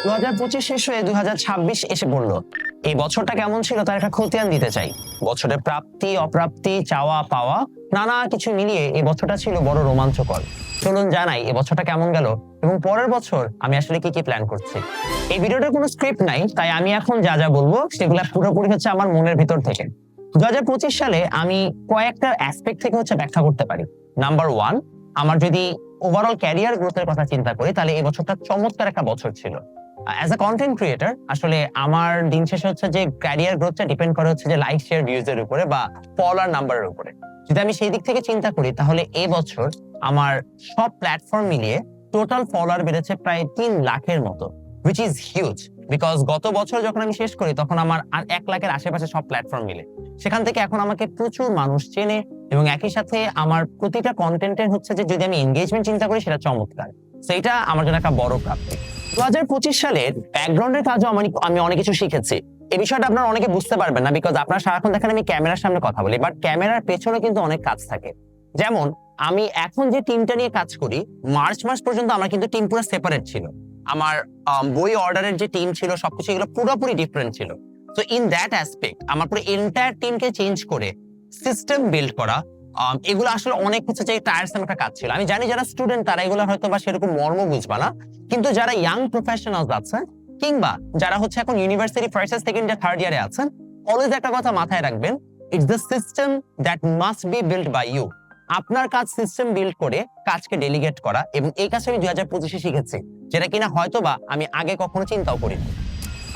2025 শেষ হয়ে 2026 এসে পড়লো। এই বছরটা কেমন ছিল তার একটা খতিয়ান দিতে চাই। বছরের প্রাপ্তি অপ্রাপ্তি চাওয়া পাওয়া নানা কিছু মিলিয়ে এই বছরটা ছিল বড় রোমাঞ্চকর। চলুন জানাই এই বছরটা কেমন গেল এবং পরের বছর আমি আসলে কি কি প্ল্যান করছি। এই ভিডিওটার কোনো স্ক্রিপ্ট নাই, তাই আমি এখন যা যা বলবো সেগুলো পুরোপুরি হচ্ছে আমার মনের ভিতর থেকে। 2025 সালে আমি কয়েকটা অ্যাসপেক্ট থেকে হচ্ছে ব্যাখ্যা করতে পারি। নাম্বার 1, আমার যদি ওভারঅল ক্যারিয়ার গ্রোথের কথা চিন্তা করি তাহলে এই বছরটা চমৎকার একটা বছর ছিল। অ্যাজ আ কন্টেন্ট ক্রিয়েটর আসলে আমার দিন শেষে হচ্ছে যে ক্যারিয়ার গ্রোথটা ডিপেন্ড করে হচ্ছে যে লাইক শেয়ার ভিউজ এর উপরে বা ফলোয়ার নাম্বারের উপরে। যদি আমি সেই দিক থেকে চিন্তা করি তাহলে এই বছর আমার সব প্ল্যাটফর্ম মিলিয়ে টোটাল ফলোয়ার বেড়েছে প্রায় 3 লাখের মতো, which is huge because গত বছর যখন আমি শেষ করি তখন আমার আর 1 লাখের আশেপাশে সব প্ল্যাটফর্ম মিলে। সেখান থেকে এখন আমাকে প্রচুর মানুষ চেনে এবং একই সাথে আমার প্রতিটা কন্টেন্টের হচ্ছে যে যদি আমি এনগেজমেন্ট চিন্তা করি সেটা চমৎকার। সেইটা আমার জন্য একটা বড় প্রাপ্তি। 2025 সালের ব্যাকগ্রাউন্ডের কাজও আমি অনেক কিছু শিখেছি। এই বিষয়টা আপনারা অনেকে বুঝতে পারবেন না বিকজ আপনারা সারাক্ষণ দেখেন আমি ক্যামেরার সামনে কথা বলি, বাট ক্যামেরার পেছনে কিন্তু অনেক কাজ থাকে। যেমন আমি এখন যে টিমটা নিয়ে কাজ করি, মার্চ মাস পর্যন্ত আমার কিন্তু টিম পুরো সেপারেট ছিল। আমার বই অর্ডারের যে টিম ছিল সবকিছু এগুলো পুরোপুরি ডিফারেন্ট ছিল। তো ইন দ্যাট অ্যাসপেক্ট আমার পুরো এন্টায়ার টিমকে চেঞ্জ করে সিস্টেম বিল্ড করা, এগুলো আসলে অনেক হচ্ছে যে টায়ারসাম একটা কাজ ছিল। আমি জানি যারা স্টুডেন্ট তারা এগুলো হয়তো বা সেরকম মর্ম বুঝবা না, কিন্তু যারা ইয়াং প্রফেশনালস আছেন কিংবা যারা হচ্ছে এখন university first year second year third ইয়ারে আছেন, অলওয়েজ একটা কথা মাথায় রাখবেন, it's the system that must be build by you. আপনার কাজ সিস্টেম বিল্ড করে কাজকে ডেলিগেট করা, এবং এই কাজটা আমি 2025 শিখেছি, যেটা কিনা হয়তোবা আমি আগে কখনো চিন্তাও করিনি।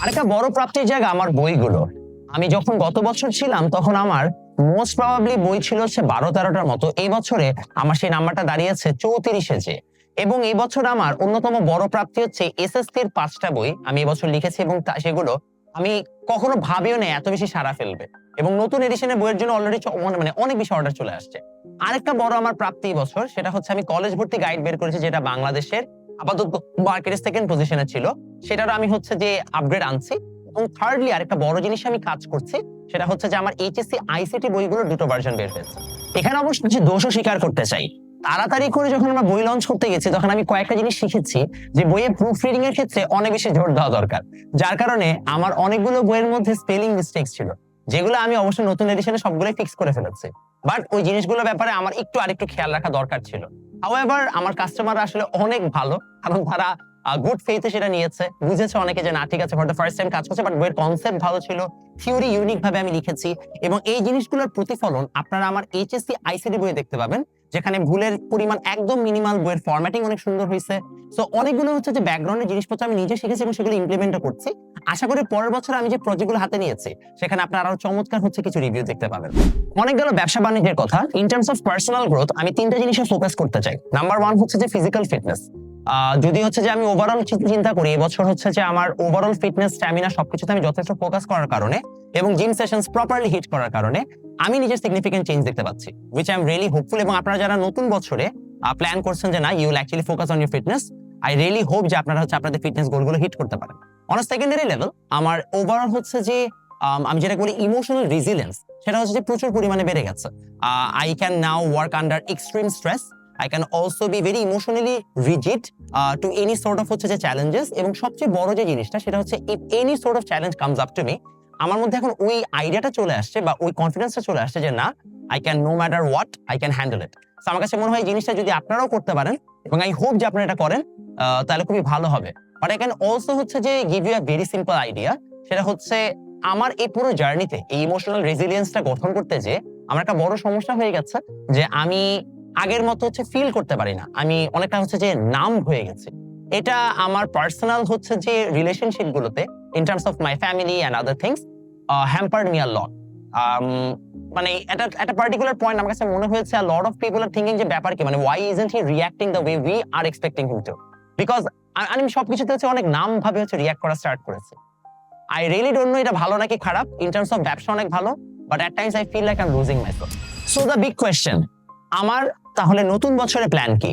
আরেকটা বড় প্রাপ্তির জায়গা আমার বইগুলো। আমি যখন গত বছর ছিলাম তখন আমার মোস্ট প্রবাবলি বই ছিল হচ্ছে 12-13টার মতো। এই বছরে আমার সেই নাম্বারটা দাঁড়িয়েছে 34-এ যে। এবং এই বছর আমার অন্যতম বড় প্রাপ্তি হচ্ছে এসএসসির 5টা বই আমি এবছর লিখেছি এবং সেগুলো আমি কখনো ভাবিও না এত বেশি সাড়া ফেলবে, এবং নতুন এডিশনের বইয়ের জন্য অলরেডি মানে অনেক বেশি অর্ডার চলে আসছে। আরেকটা বড় আমার প্রাপ্তি বছর সেটা হচ্ছে আমি কলেজ ভর্তি গাইড বের করেছি, যেটা বাংলাদেশের আপাতত মার্কেটে সেকেন্ড পজিশনে ছিল, সেটারও আমি হচ্ছে যে আপগ্রেড আনছি। এবং থার্ডলি আরেকটা বড় জিনিস আমি কাজ করছি, সেটা হচ্ছে যে আমার এইচএসসি আইসিটি বইগুলোর 2টো ভার্সন বের হয়েছে। এখানে অবশ্য কিছু দোষও স্বীকার করতে চাই। তাড়াতাড়ি করে যখন আমরা বই লঞ্চ করতে গেছি তখন আমি কয়েকটা জিনিস শিখেছি যে বইয়ে প্রুফ রিডিং এর ক্ষেত্রে অনেক বেশি জোর দেওয়া দরকার, যার কারণে আমার অনেকগুলো বইয়ের মধ্যে স্পেলিং মিস্টেকস ছিল, যেগুলো আমি অবশ্য নতুন এডিশনে সবগুলো ফিক্স করে ফেলেছি। বাট ওই জিনিসগুলোর ব্যাপারে আমার আরেকটু খেয়াল রাখা দরকার ছিল। হাউএভার আমার কাস্টমাররা আসলে অনেক ভালো, কারণ তারা গুড ফেইথে সেটা নিয়েছে, বুঝেছে অনেকে যে না ঠিক আছে ফর দ্য ফার্স্ট টাইম কাজ করছে, বাট বইয়ের কনসেপ্ট ভালো ছিল, থিওরি ইউনিক ভাবে আমি লিখেছি, এবং এই জিনিসগুলোর প্রতিফলন আপনারা আমার এইচএসসি আইসিটি বইয়ে দেখতে পাবেন, যেখানে ভুলের পরিমাণ একদম মিনিমাল, বইয়ের ফরম্যাটিং অনেক সুন্দর হয়েছে। সো অনেকগুলো হচ্ছে যে ব্যাকগ্রাউন্ডের জিনিসপত্র আমি নিজে শিখেছি এবং সেগুলো ইমপ্লিমেন্টও করছি। আশা করি পরের বছর আমি যে প্রজেক্টগুলো হাতে নিয়েছি সেখানে আপনারা আরো চমৎকার হচ্ছে কিছু রিভিউ দেখতে পাবেন। অনেক গেল ব্যবসা বাণিজ্যের কথা। In terms of personal growth আমি 3টা জিনিসে ফোকাস করতে চাই। নাম্বার 1 হচ্ছে যে ফিজিক্যাল ফিটনেস। যদি হচ্ছে যে আমি ওভারঅল চিন্তা করি এবছর হচ্ছে যে আমার ওভারঅল ফিটনেস স্ট্যামিনা সবকিছুতে আমি যথেষ্ট ফোকাস করার কারণে এবং জিম সেশনস প্রপারলি হিট করার কারণে আমি নিজের সিগনিফিকেন্ট চেঞ্জ দেখতে পাচ্ছি, which I am really hopeful। এবং আপনারা যারা নতুন বছরে প্ল্যান করছেন যে না you will actually focus on your fitness, I really hope যে আপনারা হচ্ছে আপনাদের ফিটনেস গোলগুলো হিট করতে পারেন। অন সেকেন্ডারি লেভেল আমার ওভারঅল হচ্ছে যে আমি যেটা বলি ইমোশনাল রেজিলিয়েন্স, সেটা হচ্ছে যে প্রচুর পরিমাণে বেড়ে গেছে। I can now work under extreme stress. I can also be very emotionally rigid to any sort of হচ্ছে যে challenges, এবং সবচেয়ে বড় যে জিনিসটা সেটা হচ্ছে if any sort of challenge comes up to me, আমার মধ্যে এখন ওই আইডিয়াটা চলে আসছে বা ওই কনফিডেন্সটা চলে আসছে যে না I can no matter what I can handle it। So আমার কাছে মনে হয় এই জিনিসটা যদি আপনারাও করতে পারেন, এবং আই হোপ যে আপনারা এটা করেন, তাহলে খুবই ভালো হবে। বাট আই ক্যান অলসো হচ্ছে যে give you a very simple idea, সেটা হচ্ছে আমার এই পুরো জার্নিতে এই ইমোশনাল রেজিলিয়েন্সটা গঠন করতে যে আমার একটা বড় সমস্যা হয়ে গেছে যে আমি আগের মতো হচ্ছে ফিল করতে পারি না, আমি অনেকটা হচ্ছে যে নাম হয়ে গেছে। এটা আমার পার্সোনাল হচ্ছে যে রিলেশনশিপ গুলোতে in terms of my family and other things hampered me a lot. মানে একটা পার্টিকুলার পয়েন্ট আমার কাছে মনে হয়েছে a lot of people are thinking যে ব্যাপার কি, মানে why isn't he reacting the way we are expecting him to, because আমি সবকিছুতে হচ্ছে অনেক নাম ভাবে হচ্ছে রিঅ্যাক্ট করা স্টার্ট করেছি। I really don't know এটা ভালো নাকি খারাপ। ইন টার্মস অফ ব্যবসা অনেক ভালো, but at times I feel like I'm losing myself. So the big question, আমার তাহলে নতুন বছরের প্ল্যান কি?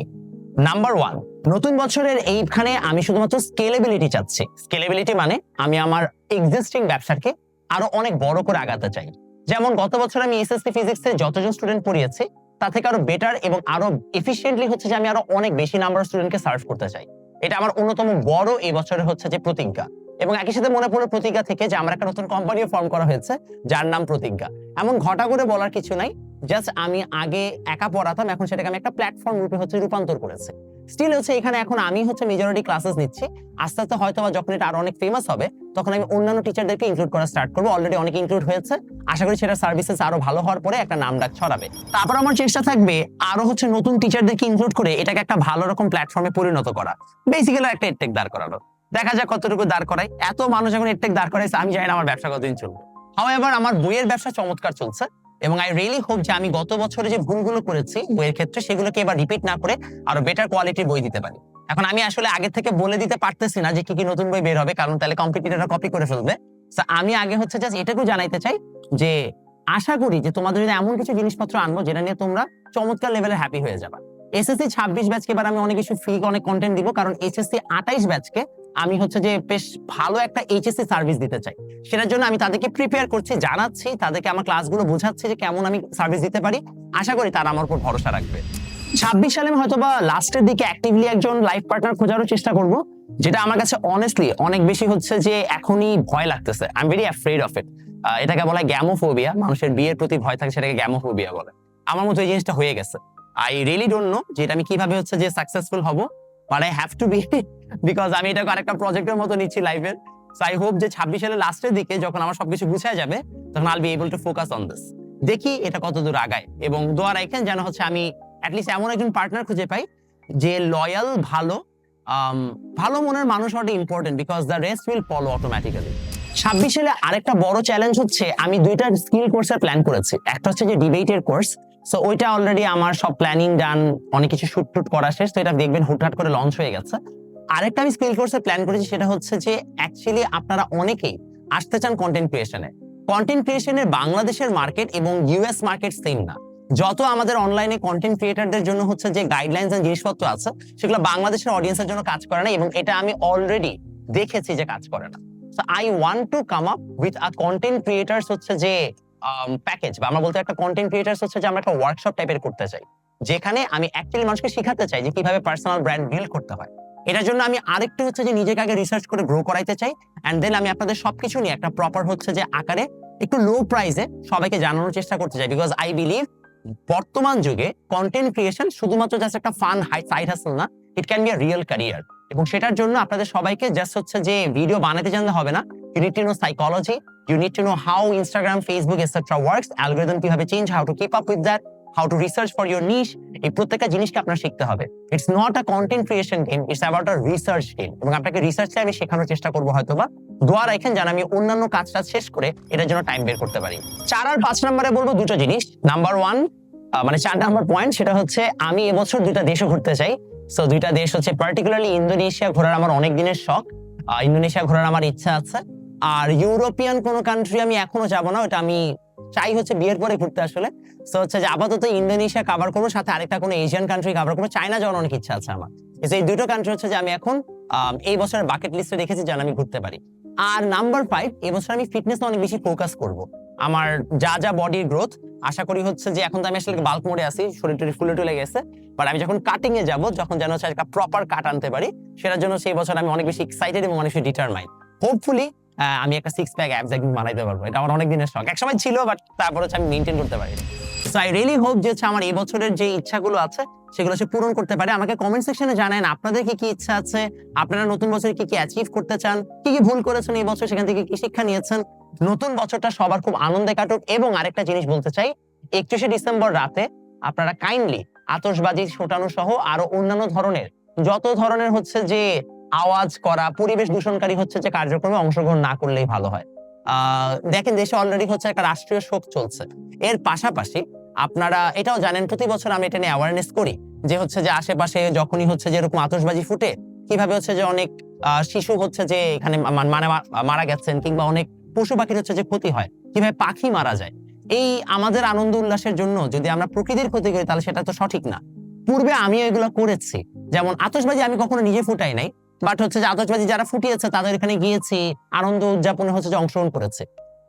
নাম্বার 1, নতুন বছরের এইখানে আমি শুধুমাত্র স্কেলেবিলিটি চাচ্ছি। স্কেলেবিলিটি মানে আমি আমার এক্সিস্টিং ব্যবসাকে আরো অনেক বড় করে আগাতে চাই। যেমন গত বছর আমি এসএসসি ফিজিক্সে যতজন স্টুডেন্ট পড়িয়েছি তার থেকে আরো বেটার এবং আরো এফিশিয়েন্টলি হচ্ছে যে আমি আরো অনেক বেশি নাম্বার স্টুডেন্টকে সার্ভ করতে চাই। এটা আমার অন্যতম বড় এই বছরের হচ্ছে যে প্রতিজ্ঞা। এবং একই সাথে মনে পড়লো প্রতিজ্ঞা থেকে যে আমার একটা নতুন কোম্পানিও ফর্ম করা হয়েছে যার নাম প্রতিজ্ঞা। এমন ঘটা করে বলার কিছু নাই, জাস্ট আমি আগে একা পড়াতাম, এখন সেটাকে আমি একটা প্ল্যাটফর্ম রূপে হচ্ছে রূপান্তর করেছি। স্টিল হচ্ছে এখানে এখন আমি হচ্ছে মেজরিটি ক্লাসেস নিচ্ছি। আস্তে আস্তে হয়তো যখন এটা আরো অনেক ফেমাস হবে তখন আমি অন্যান্য টিচারদেরকে ইনক্লুড করা স্টার্ট করবো। অলরেডি অনেক ইনক্লুড হয়েছে, আশা করি সেটা সার্ভিসেস আরো ভালো হওয়ার পরে একটা নাম ডাক ছড়াবে। তারপর আমার চেষ্টা থাকবে আরো হচ্ছে নতুন টিচারদেরকে ইনক্লুড করে এটাকে একটা ভালো রকম প্ল্যাটফর্মে পরিণত করা, বেসিক্যালি একটা এডটেক দাঁড় করানো। দেখা যাক কতটুকু দাঁড় করাই। এত মানুষ এখন এডটেক দাঁড় করাইছে, আমি জানি না আমার ব্যবসা কতদিন চলবে। হাউএভার আমার বইয়ের ব্যবসা চমৎকার চলছে এবং আই রিয়েলি হোপ যে আমি গত বছরে যে ভুলগুলো করেছি বইয়ের ক্ষেত্রে সেগুলোকে এবার রিপিট না করে আরো বেটার কোয়ালিটির বই দিতে পারি। এখন আমি আসলে আগে থেকে বলে দিতে পারতেছি না যে কি কি নতুন বই বের হবে, কারণ তাহলে কম্পিটিটররা কপি করে ফেলবে। আমি আগে হচ্ছে জাস্ট এটুকু জানাইতে চাই যে আশা করি যে তোমাদের যদি এমন কিছু জিনিসপত্র আনবো যেটা নিয়ে তোমরা চমৎকার লেভেলে হ্যাপি হয়ে যাবা। এসএসসি 26 ব্যাচকে এবার আমি অনেক কিছু ফ্রি অনেক কন্টেন্ট দিব, কারণ এইচএসসি 28 ব্যাচকে আমি হচ্ছে যে বেশ ভালো একটা এইচএসসি সার্ভিস দিতে চাই। সেটার জন্য আমি তাদেরকে প্রিপেয়ার করছি, জানাচ্ছি, তাদেরকে আমার ক্লাসগুলো বোঝাচ্ছি যে কেমন আমি সার্ভিস দিতে পারি। আশা করি তারা আমার উপর ভরসা রাখবে। 26 সালে হয়তো বা লাস্টের দিকে অ্যাক্টিভলি একজন লাইফ পার্টনার খোঁজারও চেষ্টা করব, যেটা আমার কাছে অনেস্টলি অনেক বেশি হচ্ছে যে এখনই ভয় লাগতেছে। I am very afraid of it. এটাকে বলা হয় গ্যামোফোবিয়া। মানুষের বিয়ের প্রতি ভয় থাকে, সেটাকে গ্যামোফোবিয়া বলে। আমার মতো এই জিনিসটা হয়ে গেছে। আই রিয়েলি ডোন্ট নো যে এটা আমি কিভাবে হচ্ছে যে সাকসেসফুল হব, but I have to be, because আমি এটাকে আরেকটা প্রজেক্টের মতো নিচ্ছি লাইফের। সো আই হোপ যে 26 সালের লাস্টের দিকে যখন আমার সবকিছু গুছিয়ে যাবে তখন আইল be able to focus on this. দেখি এটা কতদূর আগায়, এবং দোয়া রাখেন যেন হচ্ছে আমি অ্যাটলিস্ট এমন একজন পার্টনার খুঁজে পাই যে লয়াল, ভালো মনের মানুষ হওয়াটা important, because the rest will follow automatically. 26 সালে আরেকটা বড় চ্যালেঞ্জ হচ্ছে আমি দুইটা স্কিল কোর্সের প্ল্যান করেছি। একটা হচ্ছে যে ডিবেটের কোর্স, সো ওইটা অলরেডি আমার সব প্ল্যানিং ডান, অনেক কিছু শুট টুট করা শেষ, তো এটা দেখবেন হুটহাট করে লঞ্চ হয়ে গেছে। আরেকটা আমি স্কিল কোর্সের প্ল্যান করেছি, সেটা হচ্ছে যে অ্যাকচুয়ালি আপনারা অনেকেই আসতে চান কন্টেন্ট ক্রিয়েশনে। কন্টেন্ট ক্রিয়েশনের বাংলাদেশের মার্কেট এবং ইউএস মার্কেট সেম না। যত আমাদের অনলাইনে কন্টেন্ট ক্রিয়েটরদের জন্য হচ্ছে যে গাইডলাইন্স এন্ড জিনিসপত্র আছে, সেগুলো বাংলাদেশের অডিয়েন্সের জন্য কাজ করে না, এবং এটা আমি অলরেডি দেখেছি যে কাজ করে না। So I want to come up with a content creators হচ্ছে যে প্যাকেজ, বা আমরা বলতে একটা কন্টেন্ট ক্রিয়েটার্স হচ্ছে যে আমরা একটা ওয়ার্কশপ টাইপের করতে চাই, যেখানে আমি অ্যাকচুয়ালি মানুষকে শেখাতে চাই যে কিভাবে পার্সোনাল ব্র্যান্ড বিল্ড করতে হয়। এটার জন্য আমি আরেকটু হচ্ছে যে নিজেকে আগে রিসার্চ করে গ্রো করাইতে চাই, এন্ড দেন আমি আপনাদের সবকিছু নিয়ে একটা প্রপার হচ্ছে যে আকারে একটু লো প্রাইসে সবাইকে জানানোর চেষ্টা করতে চাই। বিকজ আই বিলিভ বর্তমান যুগে কন্টেন্ট ক্রিয়েশন শুধুমাত্র জাস্ট একটা ফান সাইড হাসল না, it can be a real career. এবং সেটার জন্য আপনাদের সবাইকে জাস্ট হচ্ছে যে ভিডিও বানাতে জানতে হবে না, you need to know psychology, you need to know how Instagram, Facebook etcetera works, algorithm কিভাবে change, how to keep up with that, how to research for your niche. এই প্রত্যেকটা জিনিসকে আপনার শিখতে হবে। It's not a content creation game, it's about a research game. এবং আপনাকে রিসার্চে আমি শেখানোর চেষ্টা করবো হয়তোবা। দোয়া রাখেন যেন আমি অন্যান্য কাজটা শেষ করে এটার জন্য টাইম বের করতে পারি। 4 আর 5 নম্বরে বলবো দুটো জিনিস। নাম্বার 1, মানে 4 নাম্বার পয়েন্ট, সেটা হচ্ছে আমি এবছর 2টা দেশও ঘুরতে চাই। সো 2টা দেশ হচ্ছে পার্টিকুলারলি ইন্দোনেশিয়া ঘোরার আমার অনেক দিনের শখ, ইন্দোনেশিয়া ঘোরার আমার ইচ্ছা আছে। আর ইউরোপিয়ান কোনো কান্ট্রি আমি এখনো যাবো না, ওটা আমি চাই হচ্ছে বিয়ের পরে ঘুরতে আসলে। সো হচ্ছে যে আপাতত ইন্দোনেশিয়া কভার করবো, সাথে আরেকটা কোনো এশিয়ান কান্ট্রি কভার করবো। চায়না যাওয়ার অনেক ইচ্ছা আছে আমার। এই দুটো কান্ট্রি হচ্ছে যে আমি এখন এই বছরের বাকেট লিস্টে রেখেছি যেন আমি ঘুরতে পারি। আর নাম্বার 5, এবছর আমি ফিটনেস অনেক বেশি ফোকাস করব। আমার যা বডির গ্রোথ, আশা করি হচ্ছে যে এখন তো আমি আসলে বাল্ক মোডে আছি, শরীর টরি ফুলে টুলে গেছে, বাট আমি যখন কাটিং এ যাবো, যখন যেন হচ্ছে একটা প্রপার কাট আনতে পারি, সেটার জন্য সেই বছর আমি অনেক বেশি এক্সাইটেড এবং অনেক বেশি ডিটারমাইন্ড। হোপফুলি আমি একটা 6 প্যাক অ্যাবস একদিন বানাইতে পারবো। এটা আমার অনেক দিনের শখ, একসময় ছিল, বাট তারপর হচ্ছে আমি মেনটেন করতে পারি। সো আই রিয়েলি হোপ যে আমার এই বছরের যে ইচ্ছাগুলো আছে সেগুলো সে পূরণ করতে পারে। আমাকে কমেন্ট সেকশনে জানান আপনাদের কি কি ইচ্ছা আছে, আপনারা নতুন বছরে কি কি অ্যাচিভ করতে চান, কি কি ভুল করেছেন এই বছর, সেখান থেকে কি শিক্ষা নিয়েছেন। নতুন বছরটা সবার খুব আনন্দে কাটুক। এবং আরেকটা জিনিস বলতে চাই, 31শে ডিসেম্বর রাতে আপনারা কাইন্ডলি আতশবাজি ছোটানো সহ আরো অন্যান্য ধরনের যত ধরনের হচ্ছে যে আওয়াজ করা, পরিবেশ দূষণকারী হচ্ছে যে কার্যক্রমে অংশগ্রহণ না করলেই ভালো হয়। দেখেন দেশে অলরেডি হচ্ছে একটা রাষ্ট্রীয় শোক চলছে। এর পাশাপাশি আপনারা এটাও জানেন প্রতি বছর আমি এটা নিয়ে অ্যাওয়ারনেস করি যে হচ্ছে যে আশেপাশে যখনই হচ্ছে যে এরকম আতশবাজি ফুটে কিভাবে হচ্ছে যে অনেক শিশু হচ্ছে যে এখানে মারা গেছেন, কিংবা অনেক পশু পাখির হচ্ছে যে ক্ষতি হয়, কিভাবে পাখি মারা যায়। এই আমাদের আনন্দ উল্লাসের জন্য যদি আমরা প্রকৃতির ক্ষতি করি তাহলে সেটা তো সঠিক না। পূর্বে আমিও এগুলো করেছি, যেমন আতশবাজি আমি কখনো নিজে ফুটাই নাই, বাট হচ্ছে যে আতশবাজি যারা ফুটিয়েছে তাদের এখানে গিয়েছি, আনন্দ উদযাপনে হচ্ছে যে অংশগ্রহণ করেছে।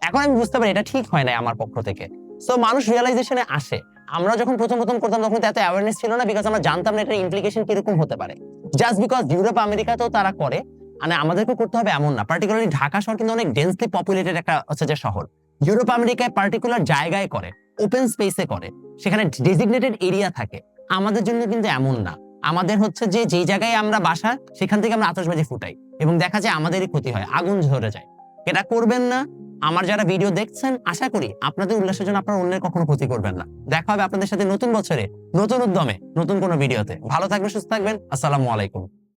এখন আমি বুঝতে পারি এটা ঠিক হয় না আমার পক্ষ থেকে। সো মানুষ রিয়েলাইজেশনে আসে আমরা যখন প্রথম প্রথম করতাম তখন তো এত অ্যাওয়ারনেস ছিল না, বিকজ আমরা জানতাম না এটার ইমপ্লিকেশন কিরকম হতে পারে। জাস্ট বিকজ ইউরোপ আমেরিকাতেও তারা করে, মানে আমাদেরকেও করতে হবে এমন না। পার্টিকুলারলি ঢাকা শহর কিন্তু অনেক ডেন্সলি পপুলেটেড একটা হচ্ছে যে শহর। ইউরোপ আমেরিকায় পার্টিকুলার জায়গায় করে, ওপেন স্পেসে করে, সেখানে ডেজিগনেটেড এরিয়া থাকে। আমাদের জন্য কিন্তু এমন না। আমাদের হচ্ছে যে যেই জায়গায় আমরা বাসা সেখান থেকে আমরা আতশবাজি ফুটাই এবং দেখা যায় আমাদেরই ক্ষতি হয়, আগুন ধরে যায়। এটা করবেন না। আমার যারা ভিডিও দেখছেন, আশা করি আপনাদের উল্লাসের জন্য আপনারা অন্যের কখনো ক্ষতি করবেন না। দেখা হবে আপনাদের সাথে নতুন বছরে, নতুন উদ্যমে, নতুন কোনো ভিডিওতে। ভালো থাকবেন, সুস্থ থাকবেন। আসসালামু আলাইকুম।